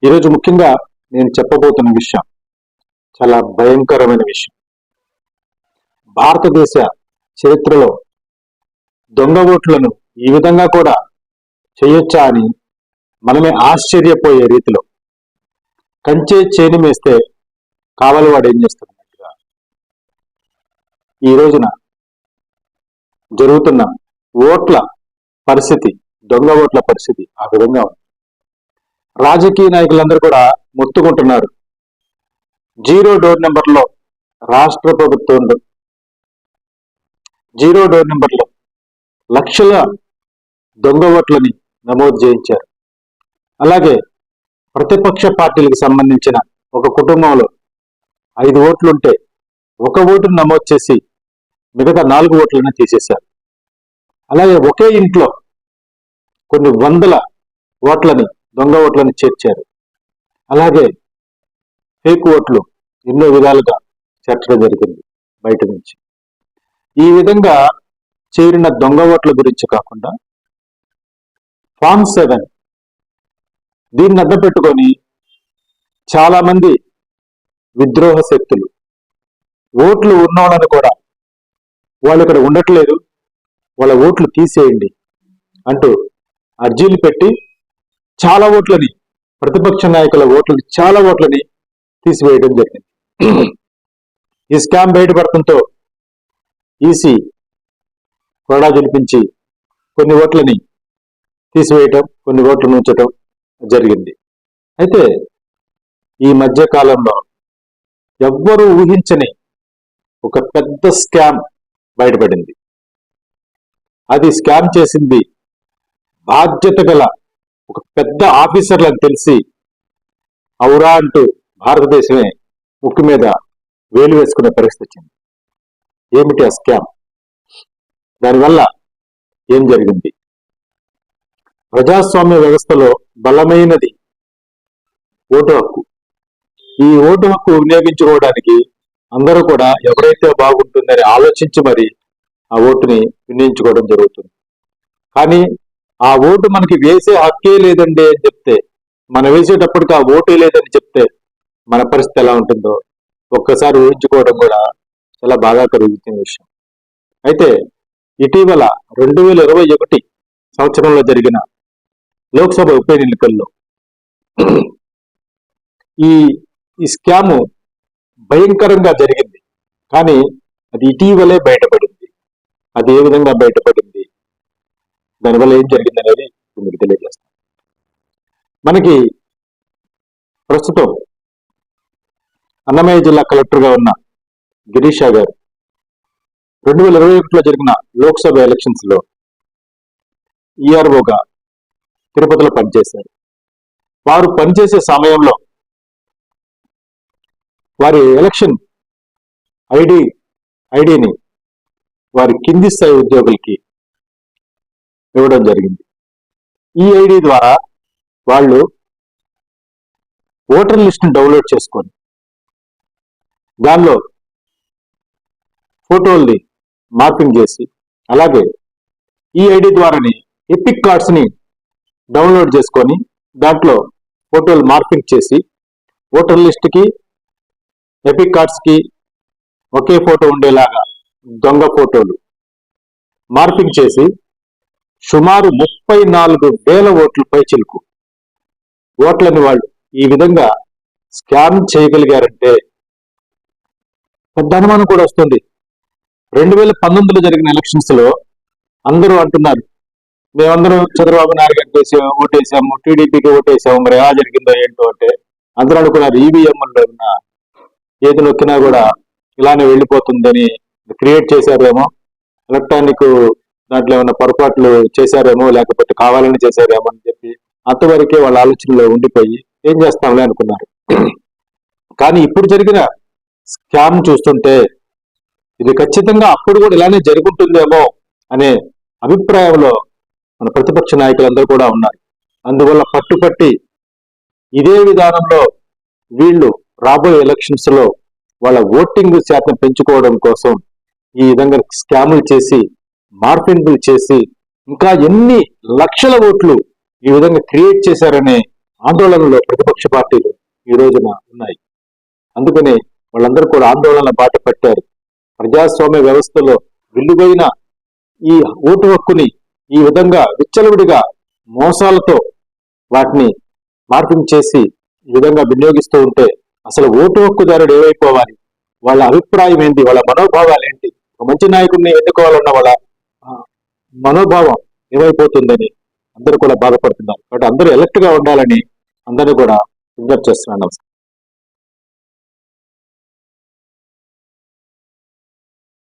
ఈరోజు ముఖ్యంగా నేను చెప్పబోతున్న విషయం చాలా భయంకరమైన విషయం. భారతదేశ చరిత్రలో దొంగ ఓట్లను ఈ విధంగా కూడా చేయొచ్చా అని మనమే ఆశ్చర్యపోయే రీతిలో కంచే చేని వేస్తే కావాలి వాడు ఏం చేస్తున్నట్టుగా ఈ రోజున జరుగుతున్న ఓట్ల పరిస్థితి, దొంగ ఓట్ల పరిస్థితి ఆ విధంగా ఉంది. రాజకీయ నాయకులందరూ కూడా మొత్తుకుంటున్నారు. 0 డోర్ నెంబర్లో రాష్ట్ర ప్రభుత్వంలో 0 డోర్ నెంబర్లో లక్షల దొంగ ఓట్లని నమోదు చేయించారు. అలాగే ప్రతిపక్ష పార్టీలకు సంబంధించిన ఒక కుటుంబంలో 5 ఓట్లుంటే 1 ఓటును నమోదు చేసి మిగతా 4 ఓట్లను తీసేశారు. అలాగే ఒకే ఇంట్లో కొన్ని వందల ఓట్లని, దొంగ ఓట్లను చేర్చారు. అలాగే ఫేక్ ఓట్లు ఎన్నో విధాలుగా చేర్చడం జరిగింది బయట నుంచి. ఈ విధంగా చేరిన దొంగ ఓట్ల గురించి కాకుండా ఫామ్ 7 దీన్ని అడ్డ పెట్టుకొని చాలా మంది విద్రోహ శక్తులు ఓట్లు ఉన్నవాళ్ళని కూడా వాళ్ళు ఇక్కడ ఉండట్లేదు, వాళ్ళ ఓట్లు తీసేయండి అంటూ అర్జీలు పెట్టి చాలా ఓట్లని, ప్రతిపక్ష నాయకుల ఓట్లని, చాలా ఓట్లని తీసివేయడం జరిగింది. ఈ స్కామ్ బయటపడటంతో ఈసీ కొరడా జలిపించి కొన్ని ఓట్లని తీసివేయటం, కొన్ని ఓట్లను ఉంచటం జరిగింది. అయితే ఈ మధ్య కాలంలో ఎవ్వరూ ఊహించని ఒక పెద్ద స్కామ్ బయటపడింది. అది స్కామ్ చేసింది బాధ్యత గల ఒక పెద్ద ఆఫీసర్లని తెలిసి ఔరా అంటూ భారతదేశమే ముక్కు మీద వేలు వేసుకునే పరిస్థితి వచ్చింది. ఏమిటి ఆ స్కామ్? దానివల్ల ఏం జరిగింది? ప్రజాస్వామ్య వ్యవస్థలో బలమైనది ఓటు హక్కు. ఈ ఓటు హక్కు వినియోగించుకోవడానికి అందరూ కూడా ఎవరైతే బాగుంటుందని ఆలోచించి మరి ఆ ఓటుని వినియోగించుకోవడం జరుగుతుంది. కానీ ఆ ఓటు మనకి వేసే హక్కే లేదండి అని చెప్తే, మనం వేసేటప్పటికి ఆ ఓటే లేదని చెప్తే మన పరిస్థితి ఎలా ఉంటుందో ఒక్కసారి ఊహించుకోవడం కూడా చాలా బాగా కలుగుతున్న విషయం. అయితే ఇటీవల 2021 సంవత్సరంలో జరిగిన లోక్సభ ఉప ఎన్నికల్లో ఈ స్కాము భయంకరంగా జరిగింది. కానీ అది ఇటీవలే బయటపడింది. అది ఏ విధంగా బయటపడింది, దానివల్ల ఏం జరిగింది అనేది మీకు తెలియజేస్తాను. మనకి ప్రస్తుతం అన్నమయ్య జిల్లా కలెక్టర్గా ఉన్న గిరీషా గారు 2021లో జరిగిన లోక్సభ ఎలక్షన్స్ లో ఈఆర్ఓగా తిరుపతిలో పనిచేశారు. వారు పనిచేసే సమయంలో వారి ఎలక్షన్ ఐడిని వారి కింది స్థాయి ఉద్యోగులకి ఇవ్వడం జరిగింది. ఈ ఐడి ద్వారా వాళ్ళు ఓటర్ లిస్ట్ని డౌన్లోడ్ చేసుకొని దానిలో ఫోటోల్ని మార్పింగ్ చేసి, అలాగే ఈ ఐడి ద్వారానే ఎపిక్ కార్డ్స్ని డౌన్లోడ్ చేసుకొని దాంట్లో ఫోటోలు మార్పింగ్ చేసి ఓటర్ లిస్ట్కి, ఎపిక్ కార్డ్స్కి ఒకే ఫోటో ఉండేలాగా దొంగ ఫోటోలు మార్పింగ్ చేసి సుమారు 34,000 ఓట్లపై చిలుకు ఓట్లని వాళ్ళు ఈ విధంగా స్కామ్ చేయగలిగారంటే పెద్ద అనుమానం కూడా వస్తుంది. 2019లో జరిగిన ఎలక్షన్స్ లో అందరూ అంటున్నారు, మేమందరం చంద్రబాబు నాయుడు గారికి ఓటేసాము, టీడీపీకి ఓటేసాము, మరి ఎలా జరిగిందో ఏంటో అంటే అందరూ అనుకున్నారు ఈవీఎంలో ఉన్న ఏది నొక్కినా కూడా ఇలానే వెళ్ళిపోతుందని క్రియేట్ చేశారేమో, ఎలక్ట్రానిక్ దాంట్లో ఏమైనా పొరపాట్లు చేశారేమో, లేకపోతే కావాలని చేశారేమో అని చెప్పి అంతవరకే వాళ్ళ ఆలోచనలో ఉండిపోయి ఏం చేస్తాంలే అనుకున్నారు. కానీ ఇప్పుడు జరిగిన స్కామ్ చూస్తుంటే ఇది ఖచ్చితంగా అప్పుడు కూడా ఇలానే జరుగుతుందేమో అనే అభిప్రాయంలో మన ప్రతిపక్ష నాయకులందరూ కూడా ఉన్నారు. అందువల్ల పట్టుపట్టి ఇదే విధానంలో వీళ్ళు రాబోయే ఎలక్షన్స్ లో వాళ్ళ ఓటింగ్ శాతం పెంచుకోవడం కోసం ఈ విధంగా స్కాములు చేసి, మార్పింగ్లు చేసి ఇంకా ఎన్ని లక్షల ఓట్లు ఈ విధంగా క్రియేట్ చేశారనే ఆందోళనలో ప్రతిపక్ష పార్టీలు ఈ రోజున ఉన్నాయి. అందుకనే వాళ్ళందరూ కూడా ఆందోళన బాట పట్టారు. ప్రజాస్వామ్య వ్యవస్థలో విలువైన ఈ ఓటు హక్కుని ఈ విధంగా విచ్చలవిడిగా మోసాలతో వాటిని మార్పింగ్ చేసి ఈ విధంగా వినియోగిస్తూ ఉంటే అసలు ఓటు హక్కుదారుడు ఏమైపోవాలి, వాళ్ళ అభిప్రాయం ఏంటి, వాళ్ళ మనోభావాలు ఏంటి, ఒక మంచి నాయకుడిని ఎన్నుకోవాలన్న వాళ్ళ మనోభావం ఏమైపోతుందని అందరూ కూడా బాధపడుతున్నారు. కాబట్టి అందరూ ఎలర్ట్ గా ఉండాలని అందరూ కూడా విజ్ఞప్తి చేస్తున్నాను.